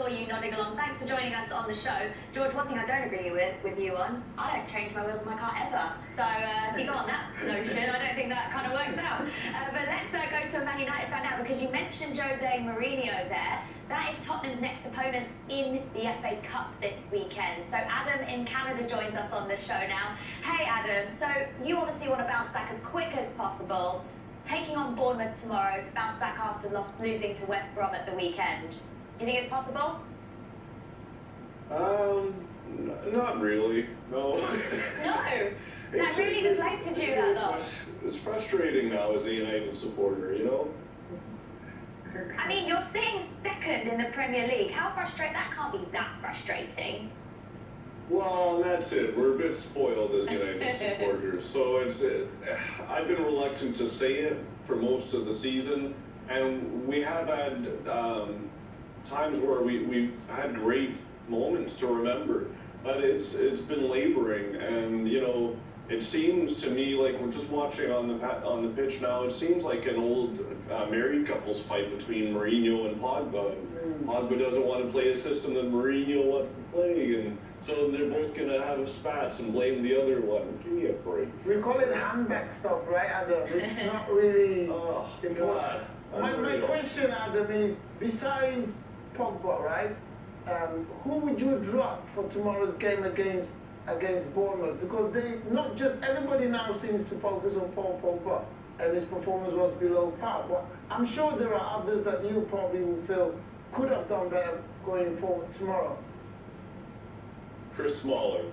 Saw you nodding along. Thanks for joining us on the show. George, one thing I don't agree with you on, I don't change my wheels on my car ever. So if you go on that notion, I don't think that kind of works out. But let's go to a Man United fan now, because you mentioned Jose Mourinho there. That is Tottenham's next opponents in the FA Cup this weekend. So Adam in Canada joins us on the show now. Hey Adam, so you obviously want to bounce back as quick as possible, taking on Bournemouth tomorrow to bounce back after losing to West Brom at the weekend. Do you think it's possible? Not really, no. No? That really deflated you, that loss. It's frustrating now as a United supporter, you know? I mean, you're sitting second in the Premier League. How frustrating? That can't be that frustrating. Well, that's it. We're a bit spoiled as United supporters. So I've been reluctant to say it for most of the season, and we have had times where we've had great moments to remember, but it's been laboring, and you know, it seems to me like we're just watching on the pitch now. It seems like an old married couples fight between Mourinho and Pogba. Pogba doesn't want to play a system that Mourinho wants to play, and so they're both gonna have spats and blame the other one. Give me a break. We call it handbag stuff, right, Adam? It's not really. Oh God. My question, Adam, is besides Pogba, right? Who would you drop for tomorrow's game against Bournemouth? Because they not just everybody now seems to focus on Paul Pogba, and his performance was below par. But I'm sure there are others that you probably would feel could have done better going forward tomorrow. Chris Smalling.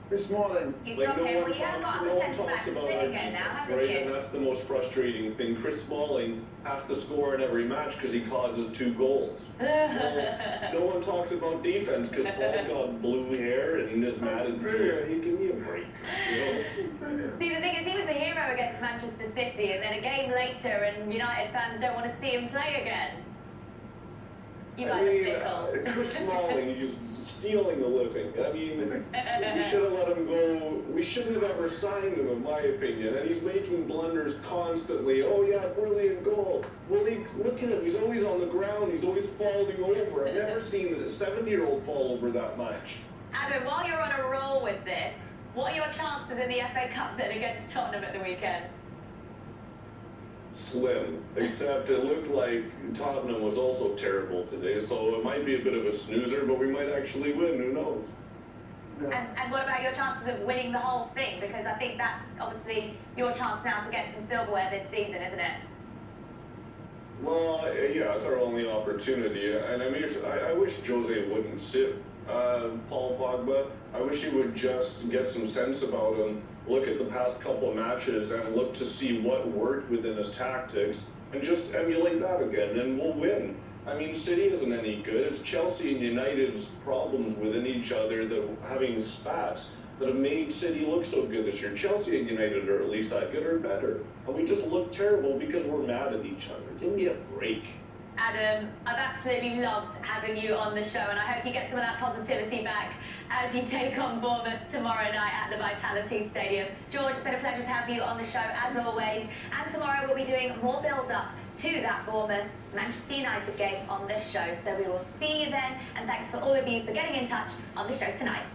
Chris Smalling. You drop him. Well, you have got the centre-back split again now, haven't you? And that's the most frustrating thing. Chris Smalling has to score in every match because he causes 2 goals. No one talks about defense because Paul's got blue hair and he's mad at Jules. He give me a break. You know? See, the thing is, he was the hero against Manchester City, and then a game later, and United fans don't want to see him play again. You guys are fickle. Chris Smalling, he's stealing a living. I mean, we should have let him go. We shouldn't have ever signed him, in my opinion. And he's making blunders constantly. Oh yeah, brilliant goal. Well, look at him. He's always on the ground. He's always falling over. I've never seen a 70-year-old fall over that much. Adam, while you're on a roll with this, what are your chances in the FA Cup then against Tottenham at the weekend? Slim, except it looked like Tottenham was also terrible today, so it might be a bit of a snoozer, but we might actually win, who knows? Yeah. And what about your chances of winning the whole thing? Because I think that's obviously your chance now to get some silverware this season, isn't it? Well, yeah, it's our only opportunity, and I mean, I wish Jose wouldn't sit Paul Pogba. I wish he would just get some sense about him, look at the past couple of matches and look to see what worked within his tactics and just emulate that again, and we'll win. I mean, City isn't any good. It's Chelsea and United's problems within each other, that having spats, that have made City look so good this year. Chelsea and United are at least that good or better. And we just look terrible because we're mad at each other. Give me a break. Adam, I've absolutely loved having you on the show, and I hope you get some of that positivity back as you take on Bournemouth tomorrow night at the Vitality Stadium. George, it's been a pleasure to have you on the show as always, and tomorrow we'll be doing more build-up to that Bournemouth-Manchester United game on the show. So we will see you then, and thanks for all of you for getting in touch on the show tonight.